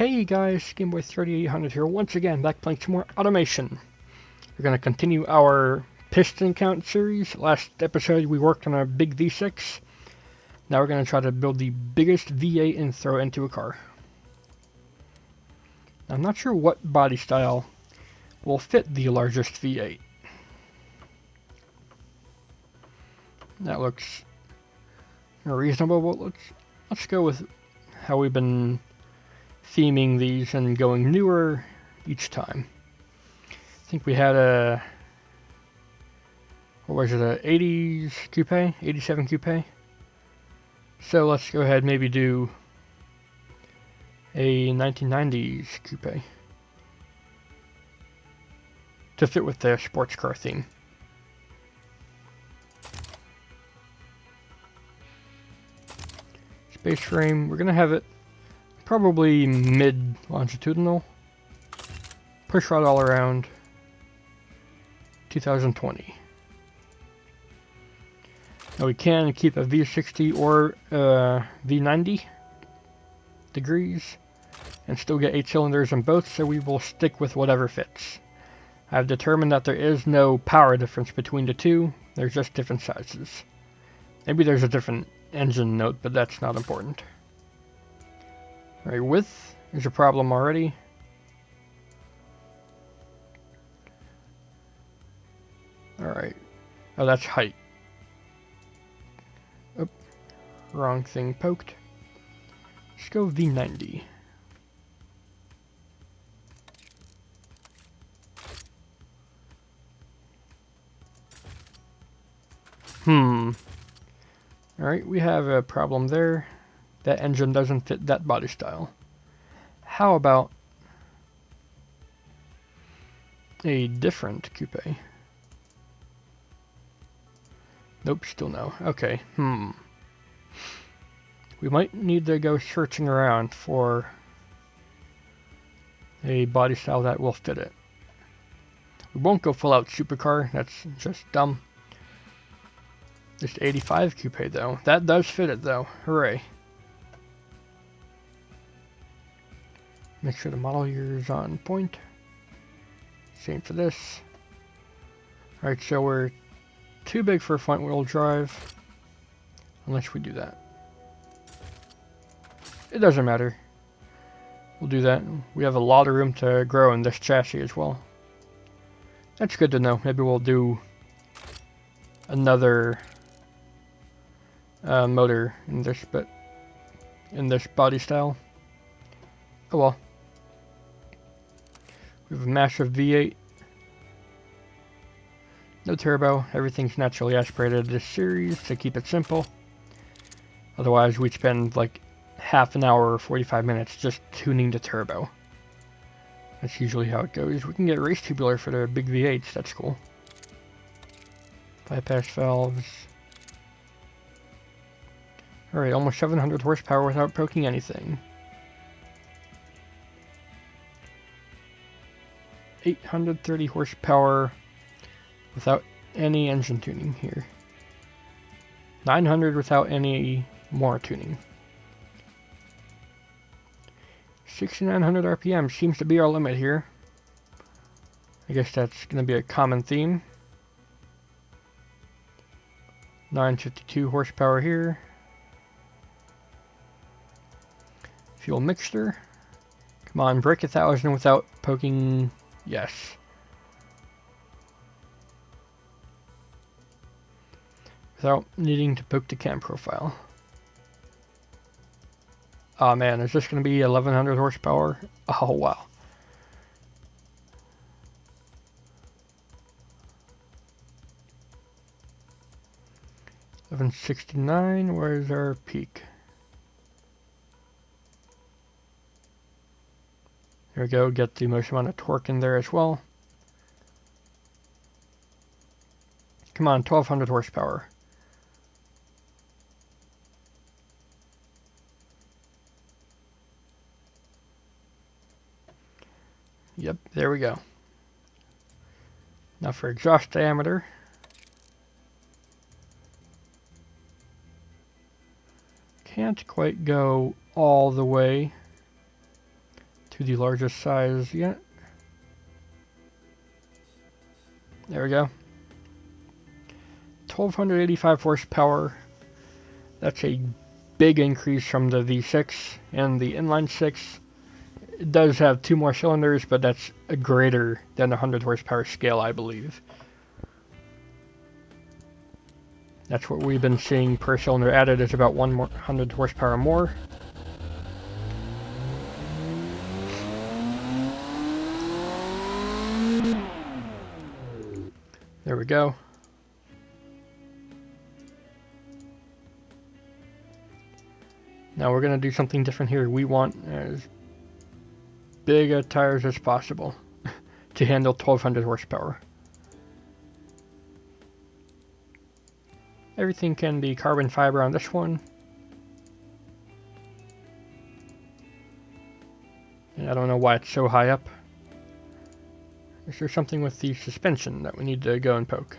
Hey guys, Gameboy3800 here once again, back playing some more automation. We're going to continue our piston count series. Last episode we worked on a big V6. Now we're going to try to build the biggest V8 and throw it into a car. I'm not sure what body style will fit the largest V8. That looks reasonable, but let's go with how we've been theming these and going newer each time. I think we had a, what was it, a 80s coupe, 87 coupe. So let's go ahead and maybe do a 1990s coupe to fit with the sports car theme. Space frame, we're gonna have it probably mid-longitudinal. Push rod all around. 2020. Now we can keep a V60 or V90 degrees and still get 8 cylinders in both, so we will stick with whatever fits. I've determined that there is no power difference between the two, there's just different sizes. Maybe there's a different engine note, but that's not important. Alright, width is a problem already. Alright. Oh, that's height. Oh, wrong thing poked. Let's go V90. Alright, we have a problem there. That engine doesn't fit that body style. How about a different coupe? Nope, still no. Okay, we might need to go searching around for a body style that will fit it. We won't go full out supercar, that's just dumb. This 85 coupe though, that does fit it though, hooray. Make sure the model year is on point. Same for this. Alright, so we're too big for front wheel drive, unless we do that. It doesn't matter. We'll do that. We have a lot of room to grow in this chassis as well. That's good to know. Maybe we'll do another motor in this, but in this body style. Oh well. We have a massive V8. No turbo, everything's naturally aspirated this series to keep it simple. Otherwise we'd spend like half an hour or 45 minutes just tuning the turbo. That's usually how it goes. We can get race tubular for the big V8s, that's cool. Bypass valves. Alright, almost 700 horsepower without poking anything. 830 horsepower without any engine tuning here. 900 without any more tuning. 6,900 RPM seems to be our limit here. I guess that's going to be a common theme. 952 horsepower here. Fuel mixture. Come on, break 1,000 without poking. Yes. Without needing to poke the cam profile. Oh man, is this going to be 1,100 horsepower? Oh wow. $1169, where's our peak? There we go, get the most amount of torque in there as well. Come on, 1,200 horsepower. Yep, there we go. Now for exhaust diameter. Can't quite go all the way. to the largest size yet. There we go. 1285 horsepower. That's a big increase from the V6 and the inline 6. It does have 2 more cylinders, but that's a greater than the 100 horsepower scale, I believe. That's what we've been seeing per cylinder added is about 100 horsepower more. There we go. Now we're going to do something different here. We want as big a tires as possible to handle 1200 horsepower. Everything can be carbon fiber on this one. And I don't know why it's so high up. Is there something with the suspension that we need to go and poke?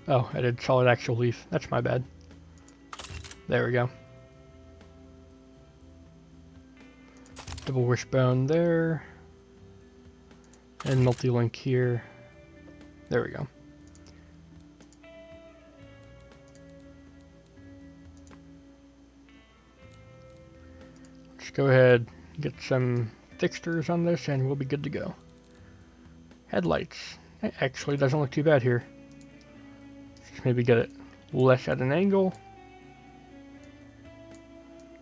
Oh, I did solid axle leaf. That's my bad. There we go. Double wishbone there. And multi-link here. There we go. Let's go ahead and get some fixtures on this and we'll be good to go. Headlights. It actually doesn't look too bad here. Just maybe get it less at an angle.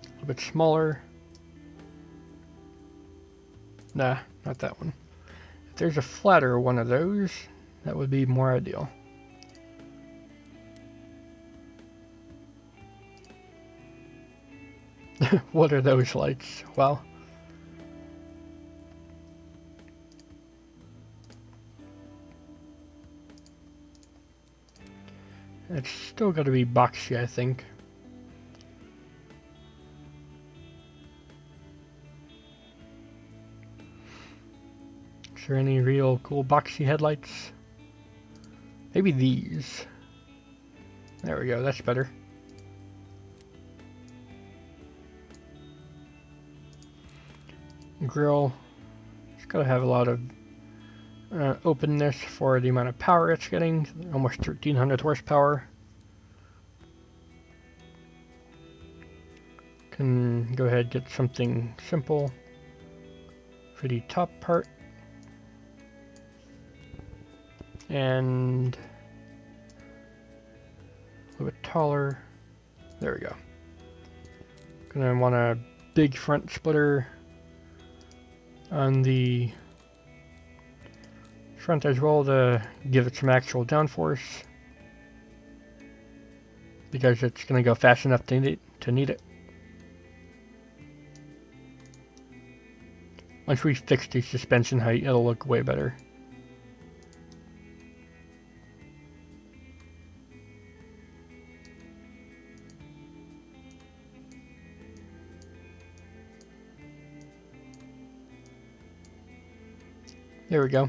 A little bit smaller. Nah, not that one. If there's a flatter one of those, that would be more ideal. What are those lights? Wow. It's still got to be boxy, I think. Is there any real cool boxy headlights? Maybe these. There we go, that's better. Grill. It's got to have a lot of openness for the amount of power it's getting. Almost 1300 horsepower. Can go ahead and get something simple for the top part. And a little bit taller. There we go. Gonna want a big front splitter on the front as well to give it some actual downforce, because it's gonna go fast enough to need it. Once we fix the suspension height, it'll look way better. There we go.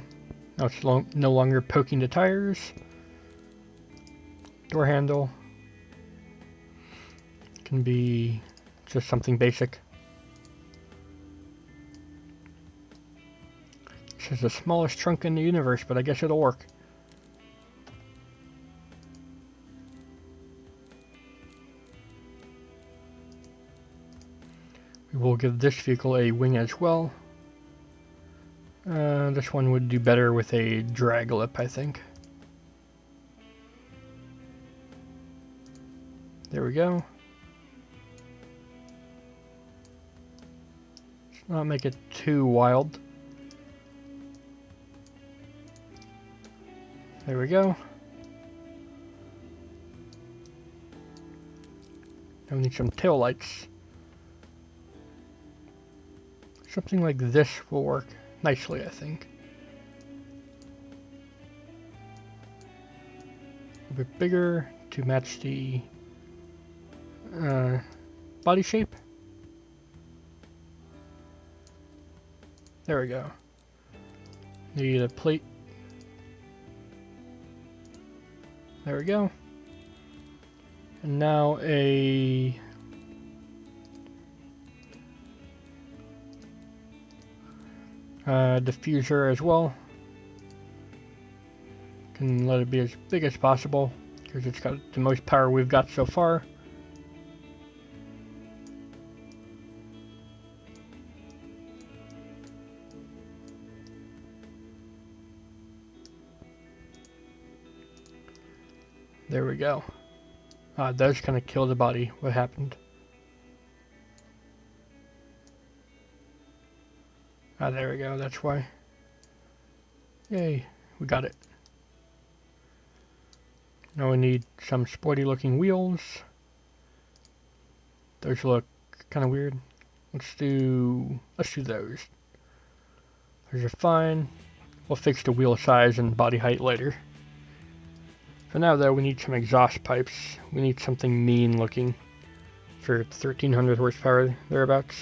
Now it's no longer poking the tires. Door handle can be just something basic. This is the smallest trunk in the universe, but I guess it'll work. We will give this vehicle a wing as well. This one would do better with a drag lip, I think. There we go. Let's not make it too wild. There we go. Now we need some tail lights. Something like this will work nicely, I think. A bit bigger to match the body shape. There we go. Need a plate. There we go. And now a diffuser as well. Can let it be as big as possible because it's got the most power we've got so far. There we go. It does kind of kill the body. What happened? There we go. That's why. Yay, we got it. Now we need some sporty looking wheels. Those look kind of weird. Let's do those. Those are fine. We'll fix the wheel size and body height later. For now though, we need some exhaust pipes. We need something mean looking for 1300 horsepower thereabouts.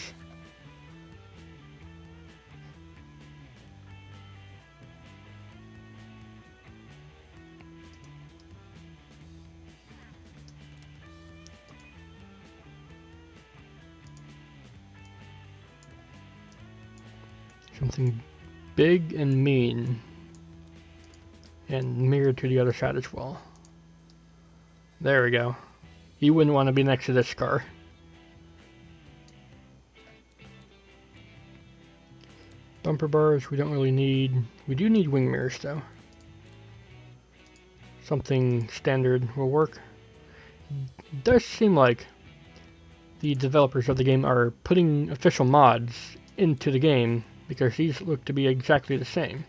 Something big and mean. And mirrored to the other side as well. There we go. You wouldn't want to be next to this car. Bumper bars we don't really need. We do need wing mirrors though. Something standard will work. It does seem like the developers of the game are putting official mods into the game because these look to be exactly the same.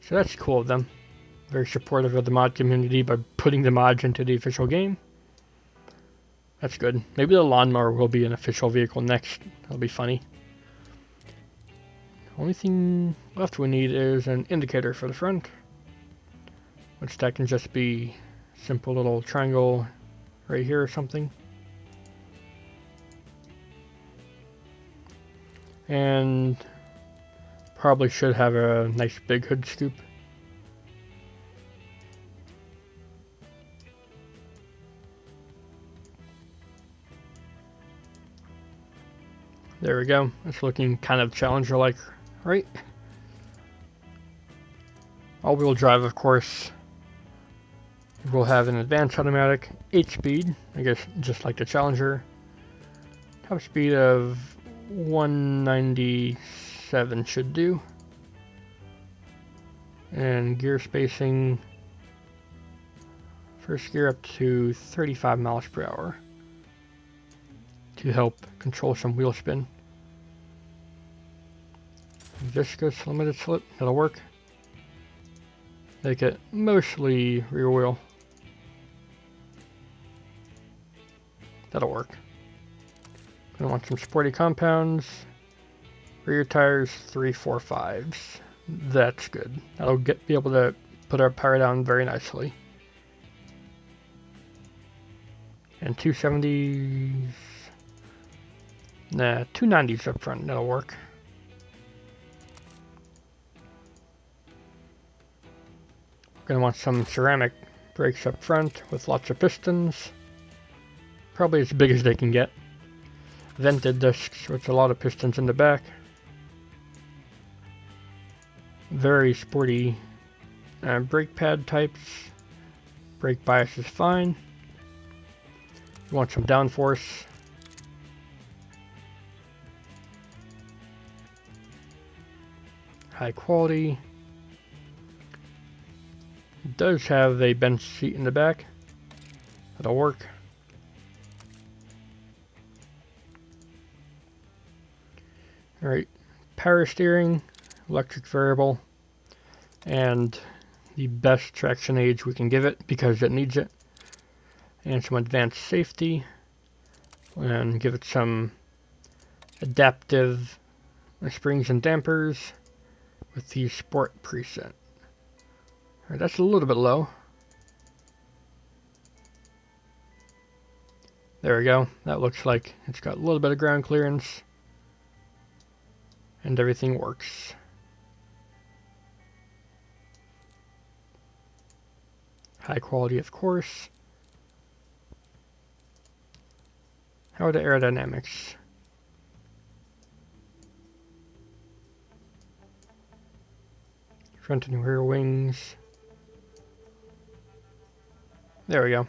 So that's cool of them. Very supportive of the mod community by putting the mods into the official game. That's good. Maybe the lawnmower will be an official vehicle next. That'll be funny. Only thing left we need is an indicator for the front. Which that can just be simple little triangle right here or something. And probably should have a nice big hood scoop. There we go. It's looking kind of Challenger-like, right? All-wheel drive, of course. We'll have an advanced automatic, 8-speed, I guess just like the Challenger. Top speed of 197 should do. And gear spacing, first gear up to 35 miles per hour to help control some wheel spin. Viscous limited slip, that'll work. Make it mostly rear wheel. That'll work. Gonna want some sporty compounds. Rear tires 3/4/5s. That's good. That'll be able to put our power down very nicely. And 270s. Nah, 290s up front. That'll work. Gonna want some ceramic brakes up front with lots of pistons. Probably as big as they can get. Vented discs with a lot of pistons in the back. Very sporty brake pad types. Brake bias is fine. You want some downforce. High quality. It does have a bench seat in the back. That'll work. Alright, power steering, electric variable, and the best traction age we can give it because it needs it. And some advanced safety, and give it some adaptive springs and dampers with the sport preset. Alright, that's a little bit low. There we go. That looks like it's got a little bit of ground clearance. And everything works. High quality, of course. How are the aerodynamics? Front and rear wings. There we go.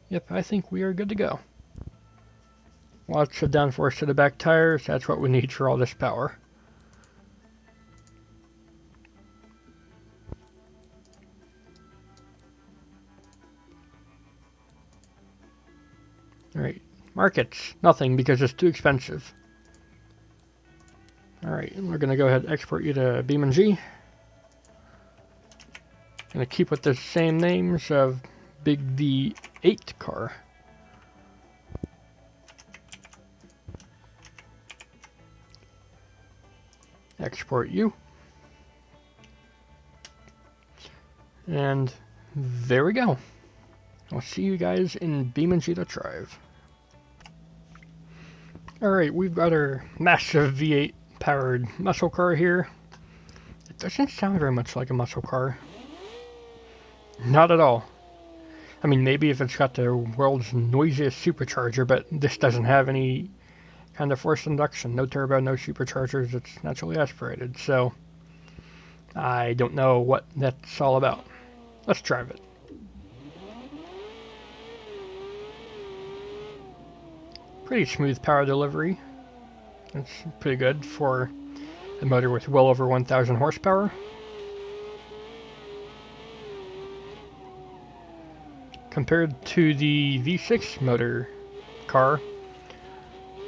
Yep, I think we are good to go. Lots of downforce to the back tires. That's what we need for all this power. Alright, markets. Nothing because it's too expensive. Alright, we're going to go ahead and export you to BeamNG. Going to keep with the same names of Big V8 car. Export you. And there we go. I'll see you guys in BeamNG to drive. Alright, we've got our massive V8 powered muscle car here. It doesn't sound very much like a muscle car. Not at all. I mean, maybe if it's got the world's noisiest supercharger, but this doesn't have any kind of forced induction. No turbo, no superchargers, it's naturally aspirated, so I don't know what that's all about. Let's drive it. Pretty smooth power delivery. It's pretty good for a motor with well over 1,000 horsepower. Compared to the V6 motor car,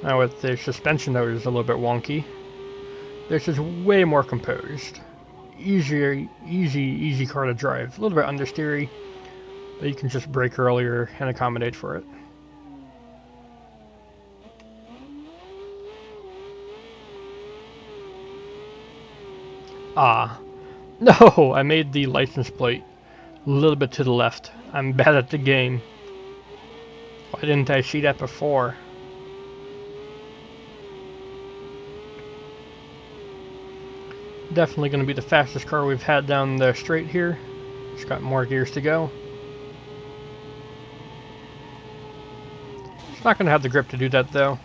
now with the suspension that is a little bit wonky, this is way more composed. Easy car to drive. A little bit understeery, but you can just brake earlier and accommodate for it. Ah, no, I made the license plate a little bit to the left. I'm bad at the game. Why didn't I see that before? Definitely going to be the fastest car we've had down the straight here. It's got more gears to go. It's not going to have the grip to do that though.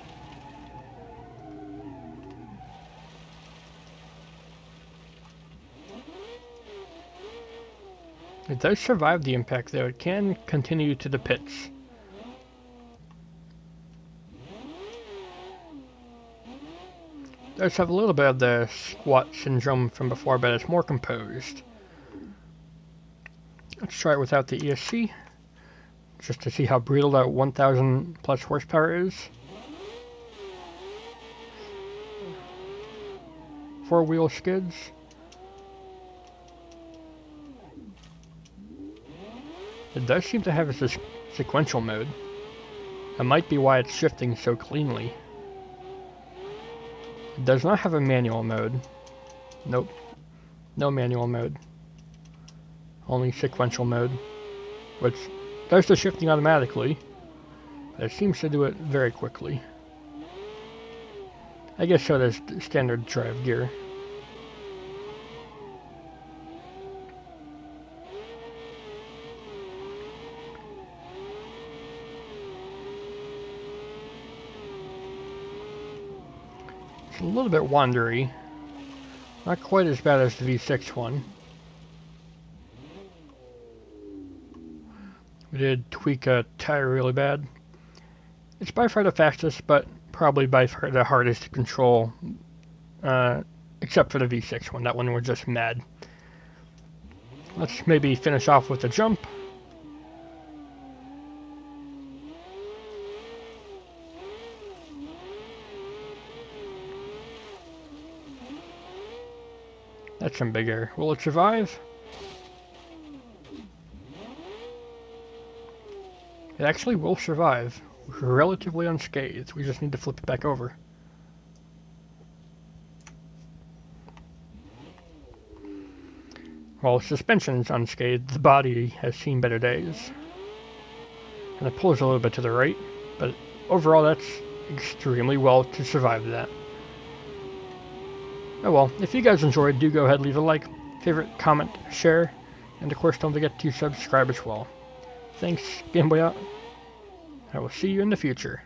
It does survive the impact though. It can continue to the pits. It does have a little bit of the squat syndrome from before, but it's more composed. Let's try it without the ESC, just to see how brutal that 1,000 plus horsepower is. 4-wheel skids. It does seem to have a sequential mode. That might be why it's shifting so cleanly. It does not have a manual mode. Nope. No manual mode. Only sequential mode. Which does the shifting automatically, but it seems to do it very quickly. I guess so does standard drive gear. A little bit wandery. Not quite as bad as the V6 one. We did tweak a tire really bad. It's by far the fastest, but probably by far the hardest to control. Except for the V6 one. That one was just mad. Let's maybe finish off with a jump. That's some big air. Will it survive? It actually will survive. We're relatively unscathed. We just need to flip it back over. While the suspension is unscathed, the body has seen better days. And it pulls a little bit to the right, but overall that's extremely well to survive that. Oh well, if you guys enjoyed, do go ahead, leave a like, favorite, comment, share, And of course, don't forget to subscribe as well. Thanks, Game Boy out. I will see you in the future.